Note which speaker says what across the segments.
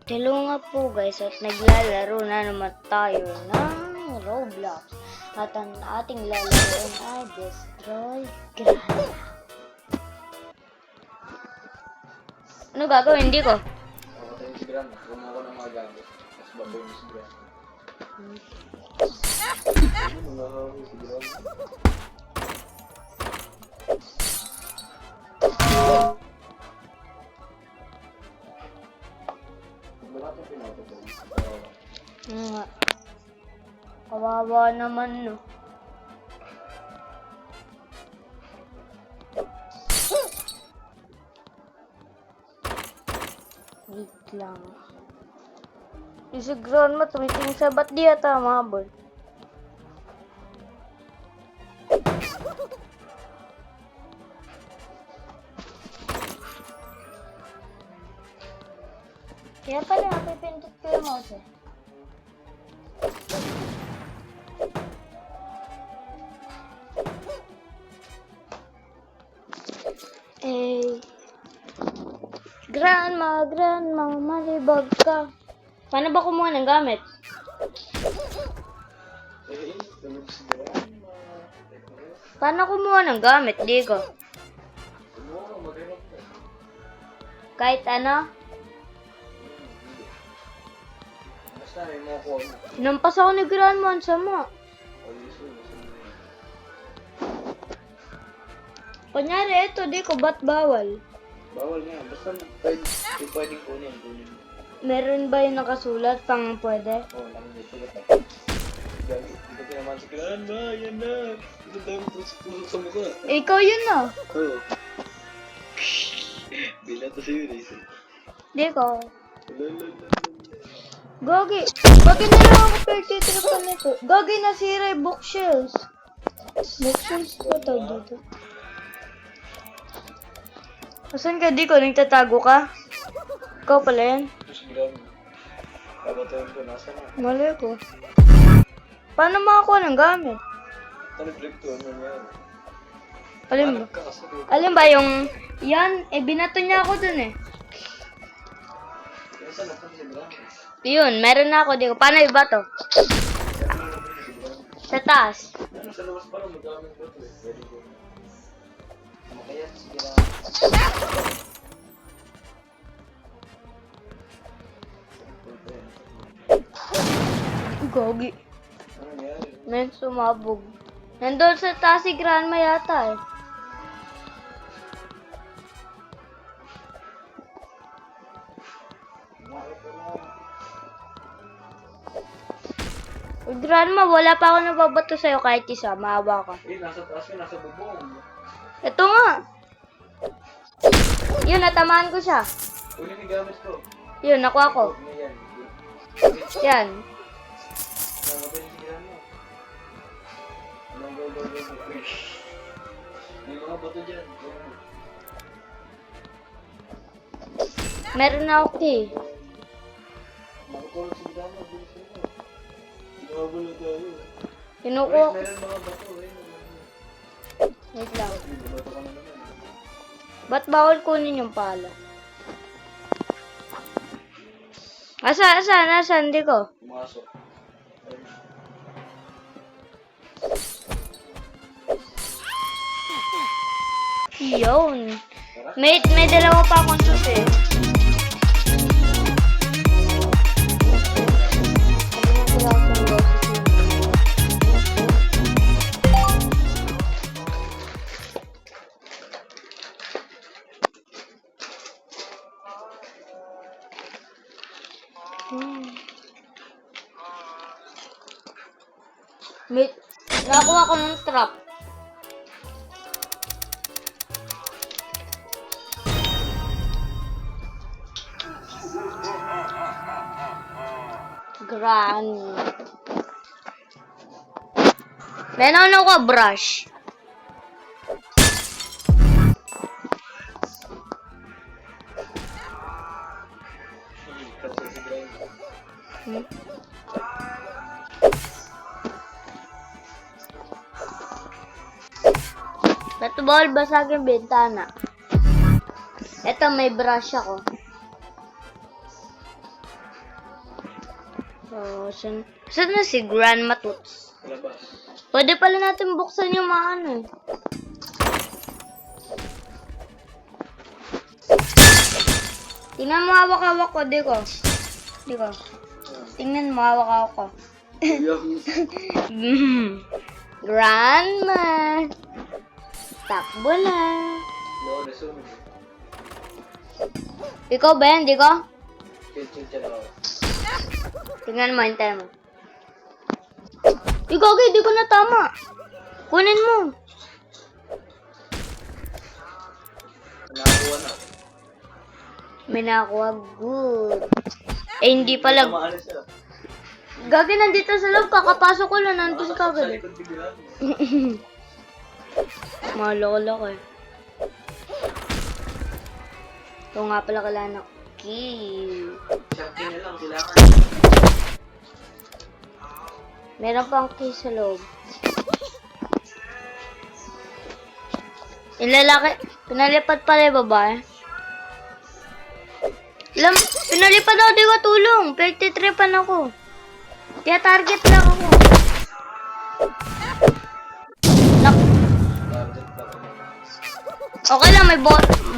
Speaker 1: Hello nga po guys at naglalaro na naman tayo ng Roblox. At ang ating lalaroin ay Destroy Granny. Ano gagawin? Hindi ko.
Speaker 2: Patayin si Granny. Kung ako ng mga gamit. Mas baboy mo si Granny. Ano si Granny?
Speaker 1: Nga. Kawawa naman no. Wait lang. Si Grandma tumiting sa ba't di ata mabol? Kaya pala napipindot ko yung mouse eh. Grandma, malibag ka. Paano ba kumuha ng gamit? Paano kumuha ng gamit, di ko? Kahit ano? Nampas ako ni Grandma, ang sama. Kunyari, ito, di ko, ba't bawal?
Speaker 2: Bawal nga. Basta pwedeng kunin.
Speaker 1: Meron ba yung nakasulat pang pwede?
Speaker 2: Oo, nakasulat ako. Hindi ko naman si Grandma, yan na. Ito tayo pusok sa mukha.
Speaker 1: Ikaw yun na.
Speaker 2: Oo. Binata sa'yo, Race.
Speaker 1: Di ko.
Speaker 2: Lalalala.
Speaker 1: Gogi. Gogi na lang ako pertitripan nito. Gogi, nasira yung bookshelves. Bookshelves ba ito dito? Asan ka, di ko? Nagtatago ka? Ikaw pala yan?
Speaker 2: Ito si Grandma. Babatayin ko, nasa na.
Speaker 1: Mali ko. Paano makakuha ng gamit?
Speaker 2: Nag-break to, ano nga.
Speaker 1: Alin ba? Alin ba yung... Yan, binato niya ako dun eh.
Speaker 2: Nasa na si Grandma?
Speaker 1: Yun, meron na ako dito. Paano iba to? Sa taas.
Speaker 2: Nasa labas pa lang, magamit ko ito eh. Pwede ko. Kaya, sige na.
Speaker 1: Gogi.
Speaker 2: Ano nangyari?
Speaker 1: Men, sumabog. Nandun sa taas si Grandma yata eh. Grandma, wala pa ako nababato sa'yo kahit isa. Maawa ka.
Speaker 2: Nasa taas ka, nasa bubong.
Speaker 1: Ito nga. Yun, natamaan ko siya.
Speaker 2: Uli ni gamit ko.
Speaker 1: Yun, nakuha ko.
Speaker 2: Yan.
Speaker 1: Yan.
Speaker 2: Namatay si Grandma. Go. May mga bato dyan.
Speaker 1: Meron na ako key.
Speaker 2: Makatulog si Grandma. Bilis ko na. Nakabalo tayo.
Speaker 1: Kinukuha.
Speaker 2: Meron mga bato.
Speaker 1: Wait lang.
Speaker 2: Bato ka na naman.
Speaker 1: Ba't bawal kunin yung pala? Asa? Hindi ko.
Speaker 2: Pumasok.
Speaker 1: Yun. May dalawa pa akong susi. Nakakuha ko ng trap. Granny. Meron ako brush.
Speaker 2: Kasi si Grandma.
Speaker 1: Ba't bawal basag yung bintana? Eto, may brush ako. Oh, saan na si Grandma Toots?
Speaker 2: Labas.
Speaker 1: Pwede pala natin buksan yung mga ano eh. Tingnan mo hawak-hawak ko, di ko. Tingnan mo hawak-hawak ko. Grandma! Takbo na.
Speaker 2: Lord, nasunod.
Speaker 1: Ikaw ba yan, di ko?
Speaker 2: Chill ako.
Speaker 1: Tingnan mo, hintay mo. Ikaw, okay, di ko na tama. Kunin mo.
Speaker 2: Nakakuha na.
Speaker 1: May nakakuha. Good. Eh, hindi pala.
Speaker 2: Tamaan na siya.
Speaker 1: Gagi, nandito sa loob. Kakapasok ko lang. Nandun ka
Speaker 2: Sa
Speaker 1: agad.
Speaker 2: likod biglaan.
Speaker 1: Maloko-loko eh. Ito nga pala kailangan ako. Key.
Speaker 2: Champion na lang, kailangan.
Speaker 1: Meron pang key sa loob. Yung lalaki, pinalipat pala yung babae. Pinalipat ako, di ko tulong. 53 ako. Kaya target lang ako.
Speaker 2: Target lang.
Speaker 1: Okay lang, may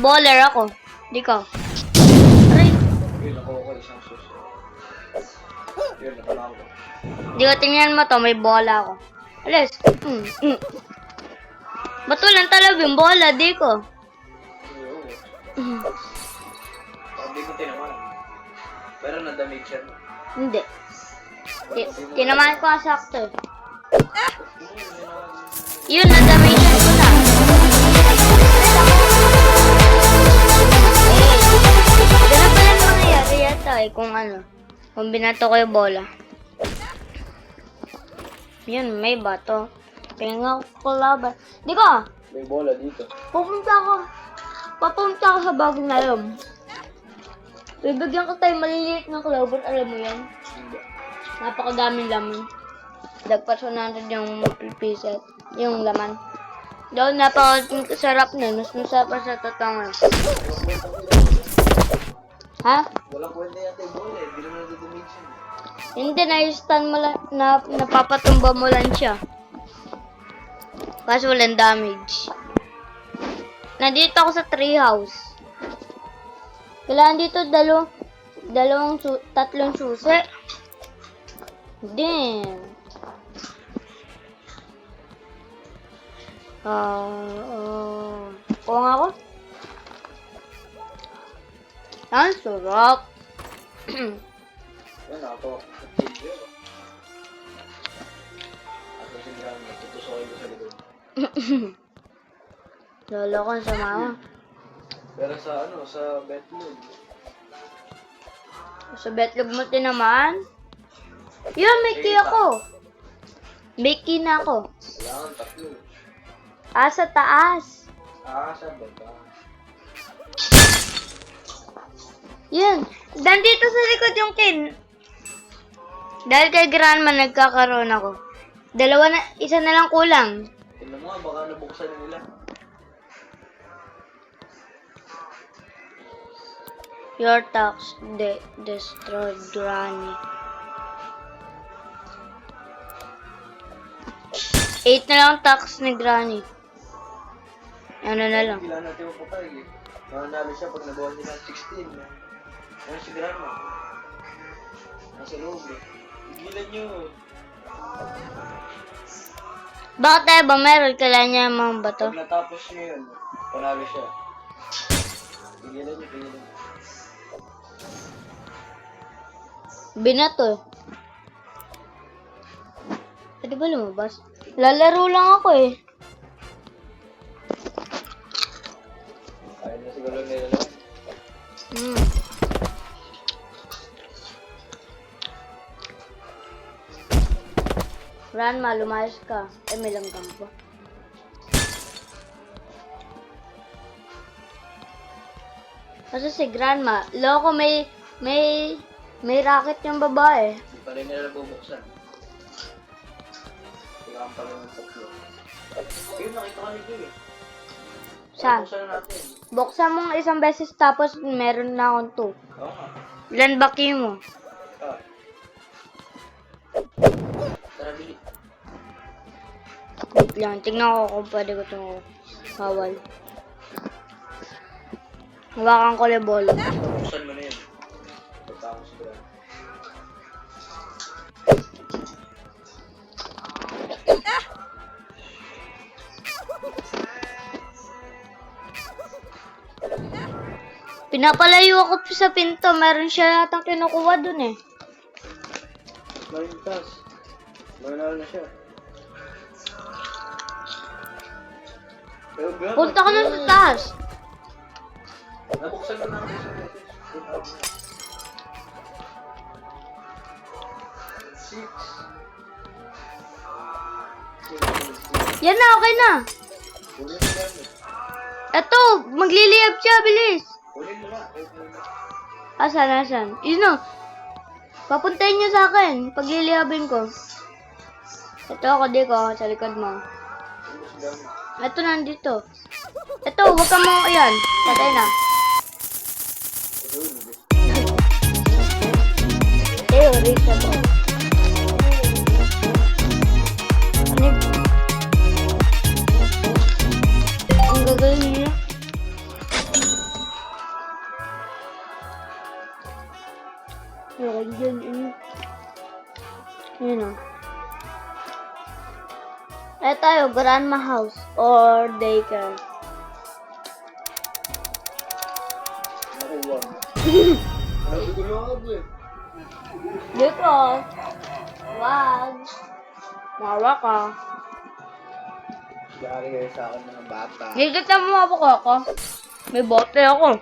Speaker 1: baller ako. Di ko. Aray.
Speaker 2: Yun, nakuha ko isang suso. Yun, napanalo ko.
Speaker 1: Di ko tingnan mo to, may bola ako. Alis. Ba't walang talab yung bola? Di ko.
Speaker 2: Oo. Hindi ko tinaman. Pero na-damage siya.
Speaker 1: Hindi. Tinamaan ko ang sakto eh. Yun, na-damage ko na. Ganun pala mangyayari yata eh kung ano. Kung binato ko yung bola. Yun, may bato. Tingnan ko laban. Di ko!
Speaker 2: May bola dito.
Speaker 1: Papunta ako sa bagong alam. Bibigyan ko tayo maliliit ng kalaban, alam mo yan?
Speaker 2: Hindi.
Speaker 1: Napakadaming laman. Dagpas 100 yung piset, yung laman. Daw, napakasarap na. Masarap pa sa tatanga. Ha?
Speaker 2: Walang kwenta yata yung bola eh. Hindi naman na-damage yun.
Speaker 1: Hindi, na-stun mo lang, napapatumba mo lang siya. Kasi walang damage. Nandito ako sa treehouse. Kailangan dito tatlong susi. Damn. Kuha nga ako. Ang sarap.
Speaker 2: Yan ako. Ako si Graham. Tutusokin ko sa likod.
Speaker 1: Lolo ko sa mama.
Speaker 2: Pero sa ano, sa betlog.
Speaker 1: Sa betlog mo tinamaan? Yun, may key ako. May key na ako.
Speaker 2: Kailangan tatlo.
Speaker 1: Sa taas.
Speaker 2: Sa baba.
Speaker 1: Yun. Nandito sa likod yung kin. Dahil kay Grandma nagkakaroon ako. Isa na lang kulang.
Speaker 2: Tingnan mo nga, baka nabuksan nila.
Speaker 1: Your tax destroyed Granny. 8 na lang tax ni Granny. Ano na lang.
Speaker 2: Kailangan natin mapatay eh. Mananalo siya pag nagawa niya ng 16. Ano si Grandma? Nasa loob eh. Tigilan nyo.
Speaker 1: Bakit tayo ba meron? Kailangan niya mga bato?
Speaker 2: Pag natapos nyo yun, panalo siya. Tigilan nyo.
Speaker 1: Binato. Pwede ba lumabas? Lalaro lang ako eh.
Speaker 2: Ayaw na siguro nila.
Speaker 1: Grandma, lumayas ka. May langgam pa. Kasi si Grandma, loko may racket yung babae.
Speaker 2: Hindi pa rin nila bubuksan. Kailangan pa rin ng tatlo. Ayun, nakita ka ni Gil eh.
Speaker 1: Saan?
Speaker 2: Buksan na natin.
Speaker 1: Buksan mo isang beses tapos meron na akong 2.
Speaker 2: Oo nga.
Speaker 1: Ilan ba key mo?
Speaker 2: Tara, bili.
Speaker 1: Wait lang, tignan ko kung pwede ko itong kawal. Hawakan ko yung bola.
Speaker 2: Buksan mo na yun. Pagkakos ko lang.
Speaker 1: Pinapalayo ako sa pinto. Meron siya yatang kinukuha dun eh.
Speaker 2: Marintas. Manalo na siya. Pero grabe.
Speaker 1: Punta ka na sa taas.
Speaker 2: Nabuksan ko na ako sa beses. 6.
Speaker 1: Yan na, okay na.
Speaker 2: Kunin mo lang.
Speaker 1: Eto, magliliyab siya, bilis.
Speaker 2: Kunin mo lang.
Speaker 1: Asan? Yun o. Papuntahin niyo sa akin. Pagliliyabin ko. Ito ako, di ko. Sa likod mo. Ito, nandito. Ito, huwag ka mo. Ayan. Patay na. Reach na to. Ano? Ang gagawin niya. Okay, yun. Yun o. Eh tayo, grandma house or daycare.
Speaker 2: Nakuha. Ano gulo ako eh.
Speaker 1: Dito. Wag. Mawa ka.
Speaker 2: Yari kayo sa akin mga bata.
Speaker 1: Higit mo ako ako. May bote ako.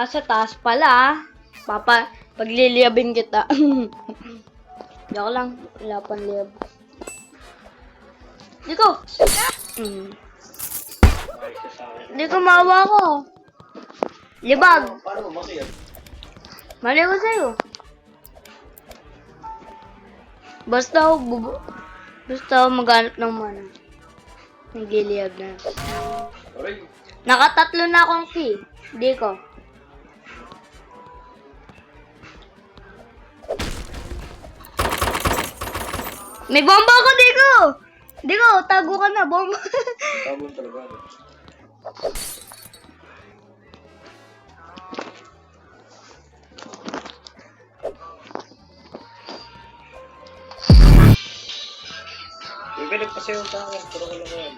Speaker 1: Sa taas pala. Pagliliyabin kita. Joke lang. Wala pang liyab. Di ko. Di ko maawa ko. Libag.
Speaker 2: Paano mo makiyag?
Speaker 1: Mali ko sa'yo. Basta maghanap ng mana. Nagliliyab na.
Speaker 2: Aray.
Speaker 1: Nakatatlo na akong key. Di ko. May bomba ako, Diko! Diko, tago ka na, bomba.
Speaker 2: Tabon talaga. Yung nagpasayaw sa akin, pero ko lang yan.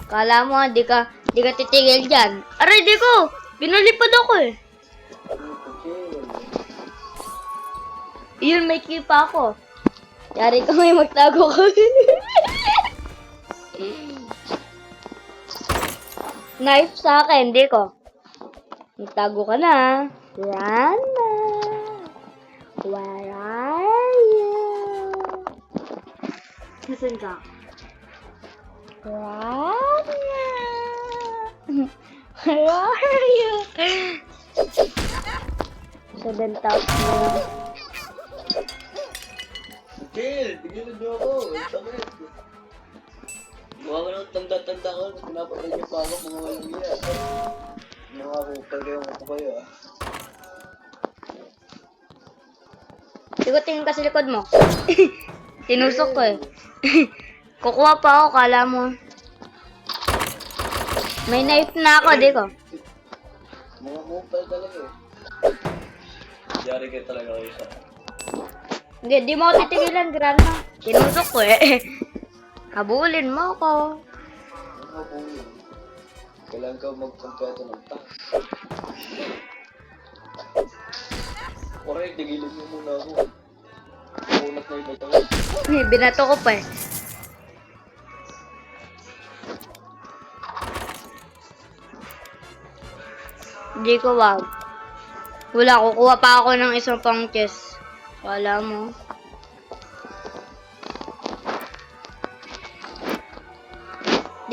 Speaker 1: Kala mo, di ka titigil dyan. Aray, Diko! Pinulipad ako eh. Yun, may key pa ako. Yari ka may magtago ko. Knife sa akin, Diko. Magtago ka na. Rana. Where are you? Nasaan ka? Rana. Where are you? 7,000 na.
Speaker 2: Jill, tigilid niyo ako. Ang sakit. Mukha ka ng tanda-tanda ko. Pinapatay niyo pa ako mga walang iya. Mga kupal kayo ako kayo ah.
Speaker 1: Digo, tingin ka sa likod mo. Tinusok ko eh. Kukuha pa ako, kala mo. May knife na ako, di ko.
Speaker 2: Mga kupal talaga eh. Yari kayo talaga kayo sa...
Speaker 1: Hindi, di mo ako titigilan, grandma. Tinusok ko eh. Habulin mo ako.
Speaker 2: Ano po yun? Kailangan ka magkompleto ng tax. Correct, tigilin mo muna ako. Punat na yung ito.
Speaker 1: Binato ko pa eh. Hindi ko wag. Wala, kukuha pa ako ng isang pang chest. Wala mo.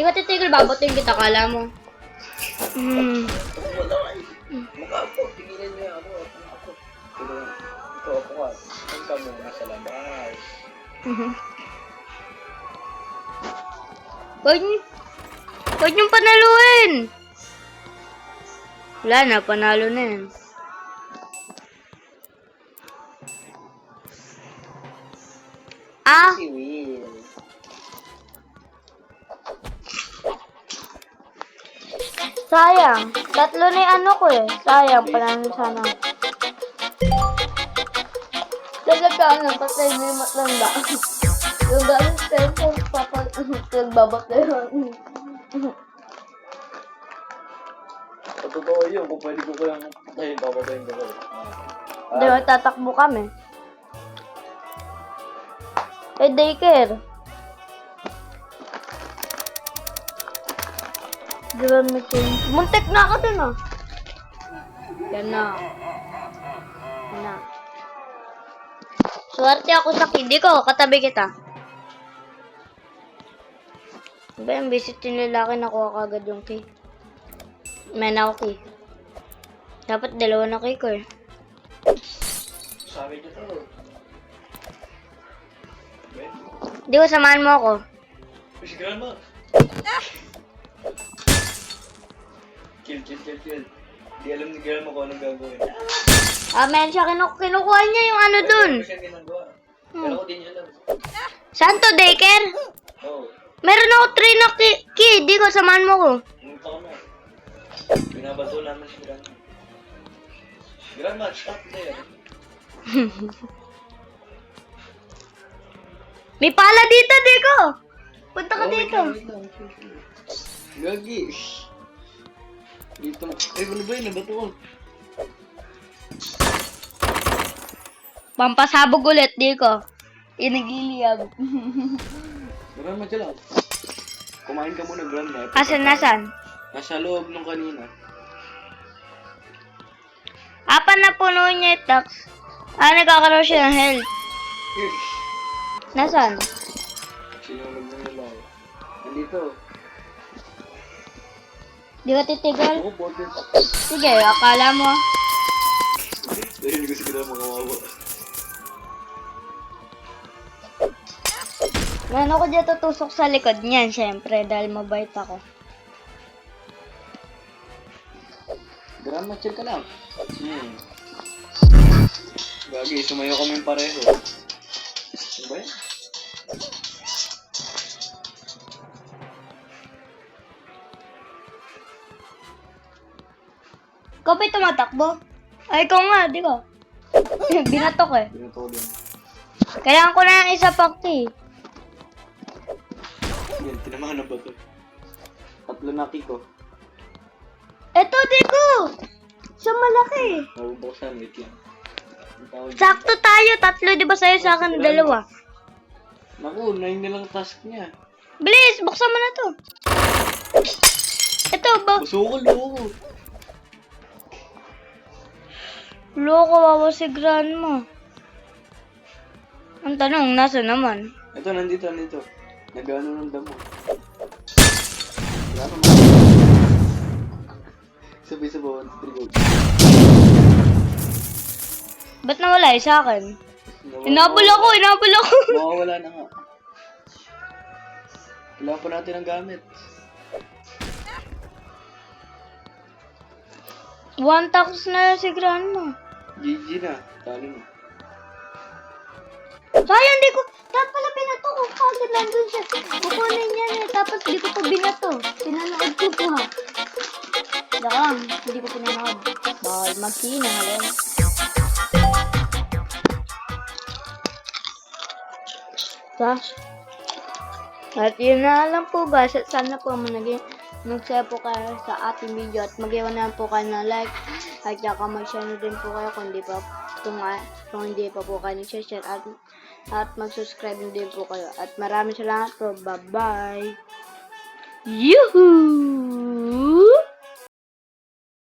Speaker 1: Di ka titigil, babating kita, kala mo.
Speaker 2: Wala ka eh. Mukha po, tigilan niya ako. Ako. Ikaw ako ka. Saan ka muna sa labas?
Speaker 1: Huwag niyong panaluin! Wala na, panalo na yan. Ah!
Speaker 2: Si Will.
Speaker 1: Sayang. Tatlo na yung ano ko eh. Sayang, panalo sana. Talaga, patay na yung matanda. Yung galing cellphone, nagbabak na yun.
Speaker 2: Sa totoo yun, kung pwede ko kayang patayin, papatayin ko kayo.
Speaker 1: Hindi, magtatakbo kami. Eh, daycare. Muntik na ako dun, oh. Yan na. Yan na. Swerte ako sa kid. Di ko, katabi kita. Ba, yung visit yung lalaki, nakuha kagad yung key. May na ako key. Dapat dalawa na key ko eh.
Speaker 2: Sabi niyo to.
Speaker 1: Di ko, samahan mo ako.
Speaker 2: Si Grandma. Chill. Di alam ni Grandma kung anong gagawin.
Speaker 1: Ah, men siya, kinukuha niya yung ano dun.
Speaker 2: Ano siya ginagawa? Pero ko din alam.
Speaker 1: Saan to, daycare?
Speaker 2: Oo.
Speaker 1: Meron ako 3 na key. Di ko, samahan mo ko.
Speaker 2: Pumunta ko na. Binabato namin si Grandma. Grandma, stop there.
Speaker 1: May pala dito, Diko. Punta ka dito.
Speaker 2: Wait lang. Gagi. Shh. Dito mo. Eh, ano ba yun? Nabato ko.
Speaker 1: Pampasabog ulit, Diko. Inagiliyab.
Speaker 2: Grandma, dyan lang. Kumain ka muna, Grandma.
Speaker 1: Asan?
Speaker 2: Nasa loob nung kanina.
Speaker 1: Apan na puno niya yung tax. Nagkakaroon siya ng health. Nasaan?
Speaker 2: Sinulog mo nila. Nandito.
Speaker 1: Di ka titigil?
Speaker 2: Oo, bote.
Speaker 1: Sige, akala mo.
Speaker 2: Dahil hindi ko siguro makawawa.
Speaker 1: Ano ko dyan tutusok sa likod niyan, syempre, dahil mabait ako.
Speaker 2: Grandma, chill ka lang. Gagi, sumayo kami pareho. Ano ba yan?
Speaker 1: Ikaw ba'y tumatakbo? Ay, ikaw nga, di ba? Binatok eh.
Speaker 2: Binato din.
Speaker 1: Kailangan ko na ng isa pakti.
Speaker 2: Yan, tinamahan na ba ito? Tatlo na ko.
Speaker 1: Eto, Diko! Siya malaki.
Speaker 2: Nabubuksan, wait lang. Ang tawag dito.
Speaker 1: Sakto tayo, tatlo, di ba sa'yo sa akin dalawa?
Speaker 2: Naku, 9 na lang task niya.
Speaker 1: Bilis, buksan mo na to. Ito,
Speaker 2: Busukol, loko.
Speaker 1: loko, wawa si grandma. Ang tanong, nasa naman?
Speaker 2: Ito, nandito. Nag-ano ng damo. Wala naman. Sabay sa bawat trigger.
Speaker 1: Ba't nawala sa akin? Inabol ako!
Speaker 2: Mawawala na nga. Kailangan pa natin ang gamit.
Speaker 1: 1 tax na si grandma.
Speaker 2: GG na. Talo na.
Speaker 1: Sayang, di ko. Dapat pala binato ko. Kagad nandun siya. Kukunin niya eh. Tapos di ko pa binato. Pinanood ko po ha. Daka lang. Hindi ko pinanood. Bawal magsinungaling. At yun na lang po guys. At sana po mag-share po kayo sa ating video. At mag-iwan na po kayo ng like. At saka mag-share na din po kayo kung hindi pa po kayo nag-share. At mag-subscribe na din po kayo. At maraming salamat po. Bye-bye. Yuhuu!